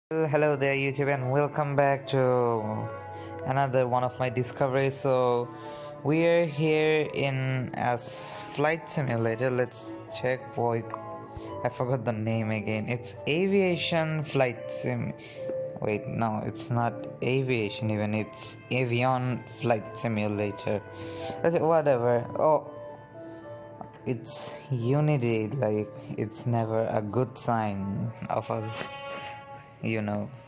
Hello there YouTube and welcome back to another one of my discoveries. So we are here in as flight simulator. Let's check what I forgot the name again. It's aviation flight sim. Wait, no, it's not aviation even. It's Avion flight simulator. Okay, whatever. Oh, it's Unity. Like it's never a good sign of a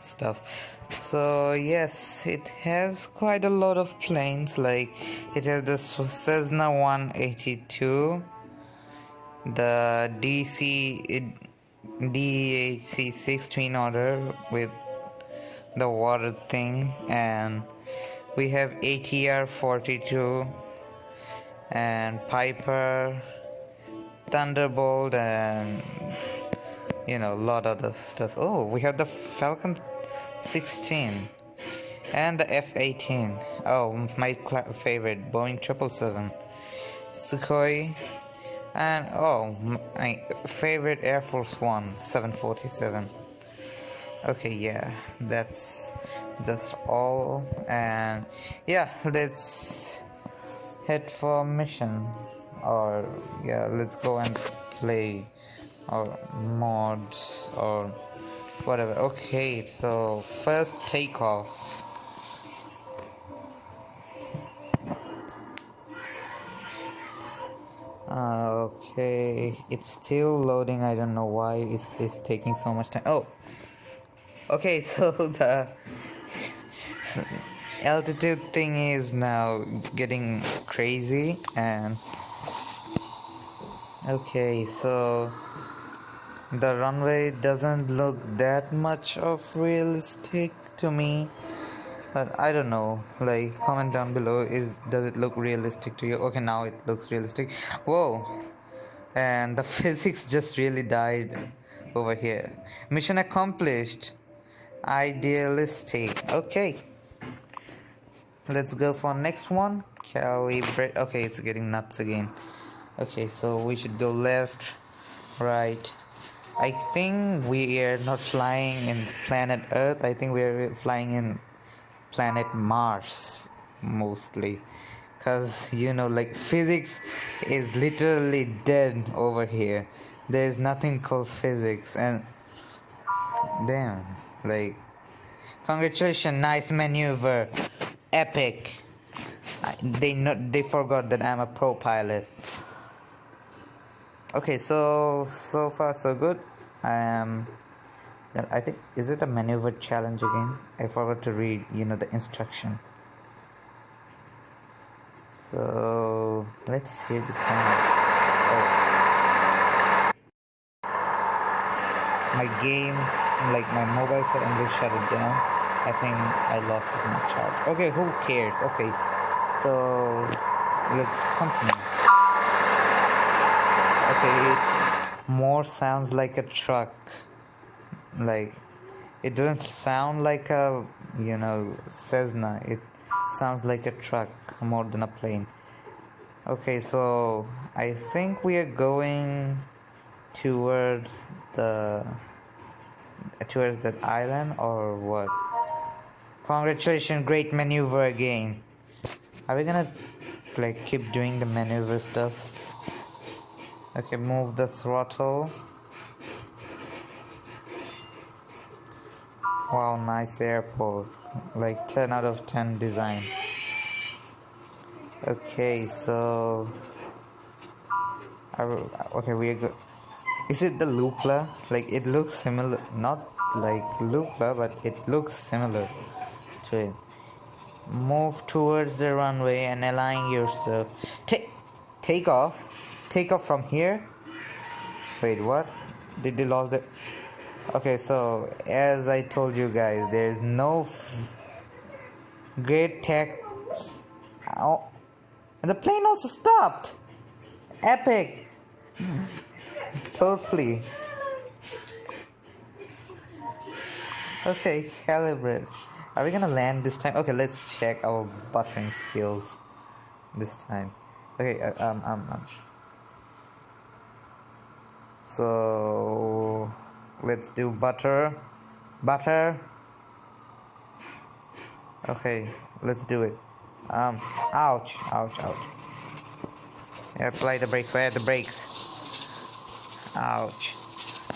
stuff. So yes, it has quite a lot of planes. Like it has the Cessna 182, the DHC-6 twin otter with the water thing, and we have ATR 42 and Piper, Thunderbolt, and a lot of the stuff. Oh, we have the Falcon 16 and the F-18. Oh, my favorite Boeing 777, Sukhoi, and oh, my favorite Air Force One 747. Okay, yeah, that's just all, and yeah, let's head for mission, or yeah, let's go and play or mods or whatever. Okay, so first takeoff. Okay, it's still loading. I don't know why it is taking so much time. Oh, okay, so the altitude thing is now getting crazy, and okay, so the runway doesn't look that much of realistic to me, but I don't know. Like, comment down below, does it look realistic to you? Okay, now it looks realistic. Whoa, and the physics just really died over here. Mission accomplished. Idealistic. Okay, let's go for next one. Calibrate. Okay, it's getting nuts again. Okay, so we should go left, right. I think we are not flying in planet Earth. I think we are flying in planet Mars mostly, because like physics is literally dead over here. There's nothing called physics, and damn, like, congratulations, nice maneuver, epic. They forgot that I'm a pro pilot. Okay, so far so good. I think, is it a maneuver challenge again? I forgot to read the instruction. So let's hear the sound. Oh, my game, like my mobile suddenly shut it down. I think I lost my charge. Okay, who cares? Okay, so let's continue. Okay, it more sounds like a truck. Like, it doesn't sound like a Cessna. It sounds like a truck more than a plane. Okay, so I think we are going towards that island, or what? Congratulations, great maneuver again. Are we gonna like keep doing the maneuver stuff? Okay, move the throttle. Wow, nice airport. Like 10 out of 10 design. Okay, so okay, we are good. Is it the Lupla? Like, it looks similar, not like Lupla, but it looks similar to it. Move towards the runway and align yourself. Take off from here. Wait, what? Did they lose it? Okay, so as I told you guys, there's no great tech. Oh, and the plane also stopped. Epic. Totally. Okay, calibrate. Are we gonna land this time? Okay, let's check our buffering skills this time. Okay, so let's do butter. Butter. Okay, let's do it. Ouch, ouch, ouch. Apply the brakes. Where are the brakes? Ouch.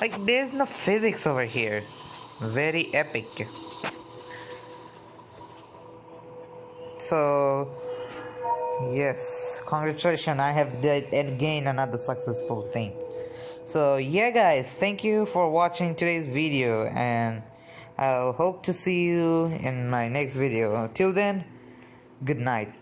Like, there's no physics over here. Very epic. So, yes, congratulations, I have gained another successful thing. So yeah guys, thank you for watching today's video, and I'll hope to see you in my next video. Till then, good night.